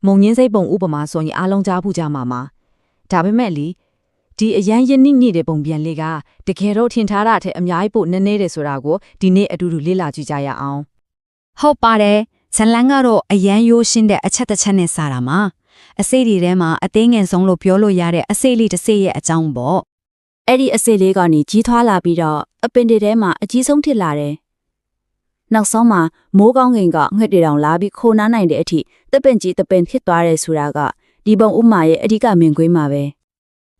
မုံညင်းစိတ်ပုံဥပမာဆိုရင်အားလုံးကြားဖို့ကြမှာမှာဒါပေမဲ့လေဒီအရန်ရင်းနှီးနေတဲ့ပုံပြန်လေးကတကယ်တော့ထင်ထားတာထက်အများကြီးပိုနည်းနည်းတယ်ဆိုတာကိုဒီနေ့အတူတူလေ့လာကြည့်ကြရအောင်ဟုတ်ပါတယ်ဇလန်းကတော့အရန်ရိုးရှင်းတဲ့အချက်တစ်ချက်နဲ့စတာမှာအစိတ်တွေထဲမှာအသေးငယ်ဆုံးလို့ပြောလို့ရတဲ့အစိတ်လေးတစ်စိတ်ရဲ့အကြောင်းပေါ့အဲ့ဒီအစိတ်လေးကနေကြီးထွားလာပြီးတော့အပင်တွေထဲမှာအကြီးဆုံးဖြစ်လာတယ်နောက်ဆုံးမှာမိုးကောင်းကင်ကငှက်တွေတောင်လာပြီးခိုးနားနိုင်တဲ့အထိတပင်ကြီးတပင်ဖြစ်သွားတယ်ဆိုတာကဒီပုံဥမာရဲ့အဓိကမြင်ကွင်းမှာပဲ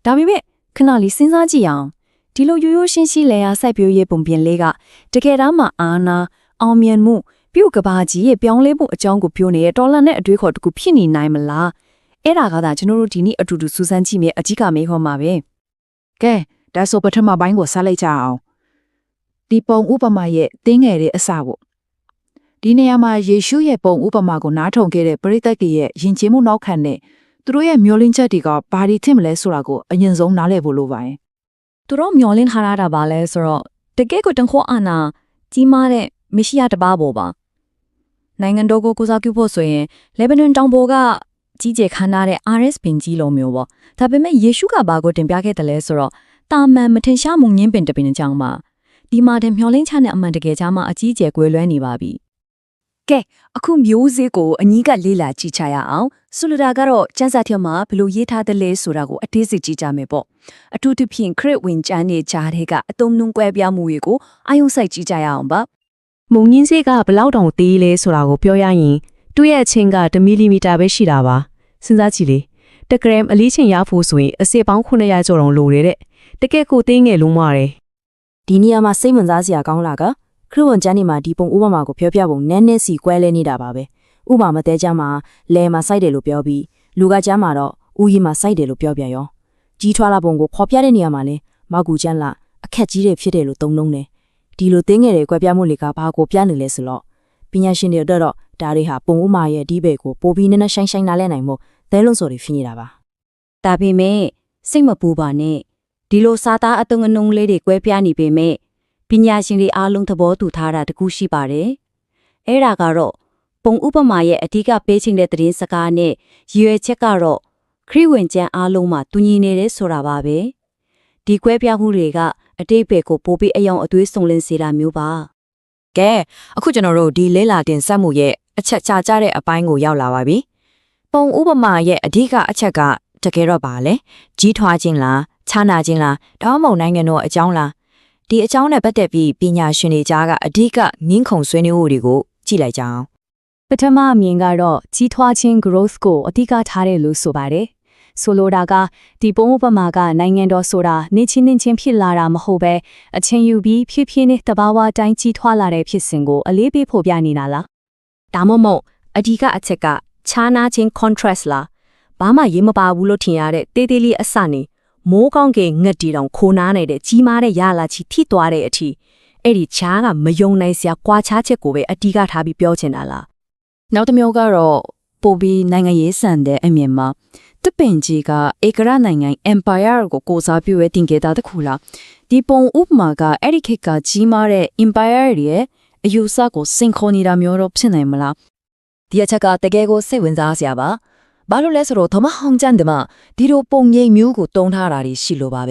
ဒါပေမဲ့ခဏလေးစဉ်းစားကြည့်အောင်ဒီလိုရိုးရိုးရှင်းရှင်းလဲရစိုက်ပျိုးရေးပုံပြင်လေးကတကယ်တမ်းမှာအာနာအောင်မြင်မှုပြုတ်ကဘာကြီးရဲ့ပြောင်းလဲမှုအကြောင်းကိုပြောနေတဲ့တော်လန်နဲ့အတွေးခေါ်တခုဖြစ်နေနိုင်မလားအဲ့ဒါကသာကျွန်တော်တို့ဒီနေ့အတူတူစူးစမ်းကြည့်မြဲအကြီးကမေးခေါ်မှာပဲကဲဒါဆိုပထမပိုင်းကိုစလိုက်ကြအောင်ဒီပုံဥပမာရဲ့တင်းငယ်တဲ့အစပေါ့ဒီနေရာမှာယေရှုရဲ့ပုံဥပမာကိုနားထောင်ခဲ့တဲ့ပရိသတ်တွေရဲ့ယဉ်ကျေးမှုနောက်ခံတဲ့သူတို့ရဲ့မျှော်လင့်ချက်တွေကဘာတွေထင်မလဲဆိုတာကိုအရင်ဆုံးနားလည်ဖို့လိုပါတယ်သူတို့မျှော်လင့်ထားတာပါလဲဆိုတော့တကယ်ကိုတန်ခိုးအာနာကြီးမားတဲ့မရှိယတပါပေါ်ပါနိုင်ငံတော်ကိုကိုစားပြုဖို့ဆိုရင်လေဘနွန်တောင်ပေါ်ကကြီးကျယ်ခမ်းနားတဲ့ RS ပင်ကြီးလိုမျိုးပေါ့ဒါပေမဲ့ယေရှုကဘာကိုတင်ပြခဲ့တယ်လဲဆိုတော့တာမန်မထင်ရှားမှုငင်းပင်တပင်အကြောင်းပါဒီမှာတင်မျှော်လင့်ချက်နဲ့အမှန်တကယ်ကြားမှာအကြီးကျယ်ကွဲလွဲနေပါပြီကဲအခုမျိုးစေ့ကိုအညီးကလေးလာကြည့်ချရအောင်ဆိုလိုတာကတော့စံစာထဲမှာဘလို့ရေးထားတယ်လဲဆိုတာကိုအသေးစိတ်ကြည့်ကြမယ်ပေါ့အထူးသဖြင့်ခရစ်ဝင်ကျမ်းရဲ့ဂျားတွေကအတုံးနှုံကွဲပြားမှုတွေကိုအာယုံစိုက်ကြည့်ကြရအောင်ပါမုံညင်းစေးကဘလောက်တောင်သေးလဲဆိုတာကိုပြောရရင်သူ့ရဲ့အချင်းက1မီလီမီတာပဲရှိတာပါစဉ်းစားကြည့်လေ1ဂရမ်အလေးချင်းရဖို့ဆိုရင်အစစ်ပေါင်း900ကျော်တောင်လိုတယ်တဲ့တကယ်ကိုသေးငယ်လုံးမရဲဒီနေရာမှာစိတ်ဝင်စားစရာကောင်းလာကခရစ်ဝင်ကျမ်းဒီမှာဒီပုံဥပမာကိုပြောပြပုံနည်းနည်းစီကွဲလဲနေတာပါပဲဥပမာမတဲကျမ်းမှာလဲမှာစိုက်တယ်လို့ပြောပြီးလူကကျမ်းမှာတော့ဥယျာဉ်မှာစိုက်တယ်လို့ပြောပြန်ရောကြီးထွားလာပုံကိုဖော်ပြတဲ့နေရာမှာလဲမောက်ကူကျမ်းလာအခက်ကြီးတွေဖြစ်တယ်လို့သုံးလုံးတယ်ဒီလိုတင်းငယ်တွေကွဲပြားမှုတွေကဘာကိုပြနေလဲဆိုတော့ပညာရှင်တွေတော့ဒါတွေဟာပုံဥမာရဲ့အဓိပ္ပာယ်ကိုပိုပြီးနည်းနည်းရှိုင်းနားလဲနိုင်မှုသဲလုံးစော်တွေဖြစ်နေတာပါဒါပေမဲ့စိတ်မပူပါနဲ့ဒီလိုစာသားအတုံအနှုံလေးတွေကွဲပြားနေပေမဲ့ပညာရှင်တွေအားလုံးသဘောတူထားတာတခုရှိပါတယ်အဲ့ဒါကတော့ပုံဥပမာရဲ့အဓိကပေးချင်တဲ့သတင်းစကားနဲ့ရည်ရွယ်ချက်ကတော့ခရစ်ဝင်ကျမ်းအားလုံးမှာတူညီနေတယ်ဆိုတာပါပဲဒီကွဲပြားမှုတွေကအတိတ်ဘက်ကိုပိုပြီးအယောင်အသွေးစုံလင်စေတာမျိုးပါကဲအခုကျွန်တော်တို့ဒီလဲလာတင်ဆက်မှုရဲ့အချက်ချကြတဲ့အပိုင်းကိုရောက်လာပါပြီပုံဥပမာရဲ့အဓိကအချက်ကတကယ်တော့ပါလေကြီးထွားခြင်းလားခြားနာခြင်းလားတောင်းမုံနိုင်ငံတော်အကြောင်းလားဒီအကြောင်းနဲ့ပတ်သက်ပြီးပညာရှင်တွေကြားကအဓိကငင်းခုန်ဆွေးနွေးမှုတွေကိုကြည့်လိုက်ကြအောင်ပထမအမြင်ကတော့ကြီးထွားခြင်း growth ကိုအဓိကထားတယ်လို့ဆိုပါတယ်ဆိုလိုတာကဒီပုံဥပမာကနိုင်ငံတော်ဆိုတာနေချင်းဖြစ်လာတာမဟုတ်ပဲအချင်းယူပြီးဖြည်းဖြည်းနဲ့တဘာဝတိုင်းကြီးထွားလာတဲ့ဖြစ်စဉ်ကိုအလေးပေးဖို့ပြနေတာလားဒါမှမဟုတ်အဓိကအချက်ကခြားနာခြင်း contrast လားဘာမှရေးမပါဘူးလို့ထင်ရတဲ့တေးသေးလေးအစနေမိုးကောင်းကင်ငှက်တီတောင်ခိုးနားနေတဲ့ကြီးမားတဲ့ရလာချီထိသွားတဲ့အထိအဲ့ဒီချားကမယုံနိုင်စရာကွာခြားချက်ကိုပဲအတိကထားပြီးပြောချင်တာလားနောက်တစ်မျိုးကတော့ပိုပြီးနိုင်ငံရေးဆန်တဲ့အမြင်မှာတပင်ကြီးကဧကရနိုင်ငံ empire ကိုစားပြုရတင်ခဲ့တာတခုလားဒီပုံဥပမာကအဲ့ဒီခေတ်ကကြီးမားတဲ့ empire ရဲ့အယူဆကိုစင်ခေါ်နေတာမျိုးတော့ဖြစ်နိုင်မလားဒီအချက်ကတကယ်ကိုစိတ်ဝင်စားစရာပါဘာလို့လဲဆိုတော့ဓမ္မဟောင်းကျမ်းတွေမှာဒီလိုပုံရိပ်မျိုးကိုတုံးထားတာရှိလို့ပါပ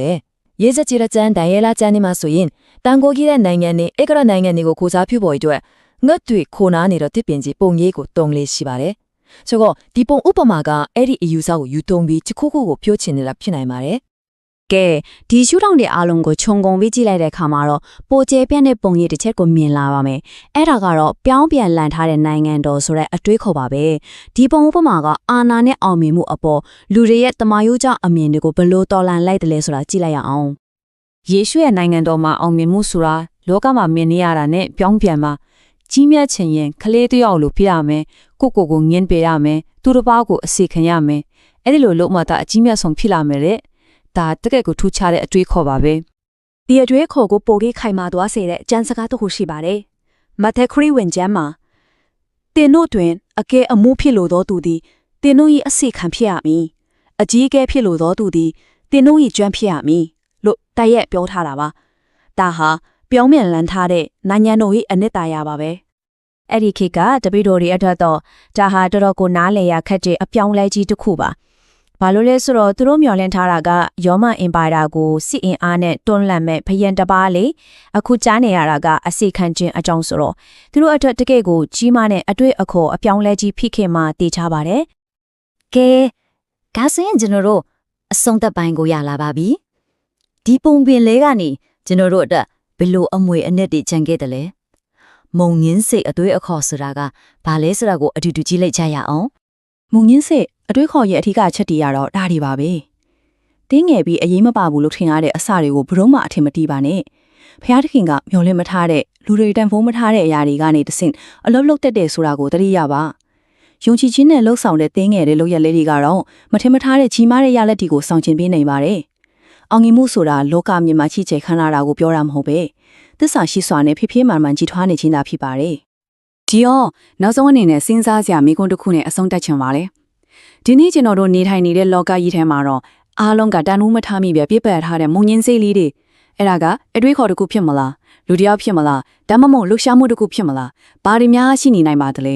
ဲရေးစကြည်တဲ့ကျမ်းဒိုင်ရဲလာကျမ်းတွေမှာဆိုရင်တန်ကိုကြီးတဲ့နိုင်ငံနဲ့ဧကရနိုင်ငံတွေကိုကိုစားပြုဖို့အတွက်ငှက်တွေခိုနာနေတော့တစ်ပင်ကြီးပုံရိပ်ကိုတုံးလေးရှိပါတယ်ဆိုတော့ဒီပုံဥပမာကအဲ့ဒီအယူဆကိုယူတုံးပြီးချခုခုကိုပြောချင်နေတာဖြစ်နိုင်ပါတယ်ကဲဒီရှုထောင့်တွေအားလုံးကိုခြုံငုံပြီးကြည့်လိုက်တဲ့အခါမှာတော့ပိုကျဲပြန့်တဲ့ပုံရိပ်တစ်ချက်ကိုမြင်လာပါမယ်အဲ့ဒါကတော့ပြောင်းပြန်လန်ထားတဲ့နိုင်ငံတော်ဆိုတဲ့အတွေးခေါ်ပါပဲဒီပုံဥပမာကအာနာနဲ့အောင်မြင်မှုအပေါ်လူတွေရဲ့တမာယိုးကြအမြင်တွေကိုဘယ်လိုတော်လှန်လိုက်တယ်လဲဆိုတာကြည့်လိုက်ရအောင်ယေရှုရဲ့နိုင်ငံတော်မှာအောင်မြင်မှုဆိုတာလောကမှာမြင်နေရတာနဲ့ပြောင်းပြန်မှာကြီးမြတ်ခြင်းရင်ကလေးတယောက်လိုဖြစ်ရမယ်ကိုငင်းပေးရမယ်သူတစ်ပါးကိုအစီခံရမယ်အဲ့ဒီလိုလုံးမတာအကြီးမြတ်ဆုံးဖြစ်လာမယ်တဲ့ဒါတကယ်ကိုထူးခြားတဲ့အတွေးခေါ်ပါပဲဒီအတွေးခေါ်ကိုပိုပြီးခိုင်မာသွားစေတဲ့အကျမ်းစကားတစ်ခုရှိပါတယ်မဿဲခရစ်ဝင်ကျမ်းမှာတင်တို့တွင်အကဲအမှုဖြစ်လို့သောသူသည်တင်တို့၏အစီခံဖြစ်ရမည်အကြီးအကဲဖြစ်လို့သောသူသည်တင်တို့၏ကျွမ်းဖြစ်ရမည်လို့တိုက်ရိုက်ပြောထားတာပါဒါဟာပြောင်းပြန်လန်းထားတဲ့နိုင်ငံတော်၏အနှစ်သာရပါပဲ အဲ့ဒီခေတ်ကတပိတော်တွေအတွက်တော့ဒါဟာတော်တော်ကိုနားလည်ရခက်တဲ့အပြောင်းလဲကြီးတစ်ခုပါဘာလို့လဲဆိုတော့သူတို့မျှော်လင့်ထားတာကယောမအင်ပါယာကိုစစ်အင်အားနဲ့တွန်းလှန်မဲ့ဘယံတစ်ပါးလေအခုကြားနေရတာကအစီခံခြင်းအကြောင်းဆိုတော့သူတို့အတွက်တကယ့်ကိုကြီးမားတဲ့အတွေ့အခေါ်အပြောင်းလဲကြီးဖြစ်ခင်မှတည်ထားပါတယ် ကဲဒါဆိုရင်ကျွန်တော်တို့အဆုံးသက်ပိုင်းကိုရလာပါပြီဒီပုံပင်လေးကနေကျွန်တော်တို့အတွက်ဘယ်လိုအမွေအနှစ်တွေခြံခဲ့တယ်လဲမုံငင်းစိတ်အသွေးအခေါ်ဆိုတာကဘာလဲဆိုတာကိုအတူတူကြည့်လိုက်ကြရအောင် မုံငင်းစစ်အတွေ့ခေါ်ရဲ့အထူးချက်တီးရတော့ဒါတွေပါပဲတင်းငယ်ပြီးအရေးမပါဘူးလို့ထင်ရတဲ့အစတွေကိုဘရုံးမှအထင်မတီးပါနဲ့ဖျားသခင်ကမျောလင့်မထားတဲ့လူတွေတန်ဖိုးမထားတဲ့အရာတွေကနေတဆင့်အလုံးလုံးတက်တဲ့ဆိုတာကိုသတိရပါယုံကြည်ခြင်းနဲ့လှုပ်ဆောင်တဲ့တင်းငယ်တဲ့လုပ်ရက်လေးတွေကတော့မထင်မထားတဲ့ကြီးမားတဲ့ရလက်တွေကိုဆောင်ကျင်ပေးနိုင်ပါတယ်အောင်ငင်မှုဆိုတာလောကမြင်မှာချီချေခမ်းလာတာကိုပြောတာမဟုတ်ပဲသစ္စာရှိစွာနဲ့ဖိဖိမှန်မှန်ကြည်ထွားနေခြင်းသာဖြစ်ပါတယ်ဒီတော့နောက်ဆုံးအနေနဲ့စဉ်းစားစရာမိကွန်းတစ်ခုနဲ့အဆုံးသတ်ချင်ပါလေဒီနေ့ကျွန်တော်တို့နေထိုင်နေတဲ့လောကကြီးထဲမှာတော့အားလုံးကတန်ဖိုးမထားမိပဲပြစ်ပယ်ထားတဲ့မုံညင်းစိတ်လေးတွေအဲ့ဒါကအတွေးခေါ်တစ်ခုဖြစ်မလားလူတစ်ယောက်ဖြစ်မလားဒါမှမဟုတ်လှူရှားမှုတစ်ခုဖြစ်မလားဘာတွေများရှိနေနိုင်ပါသလဲ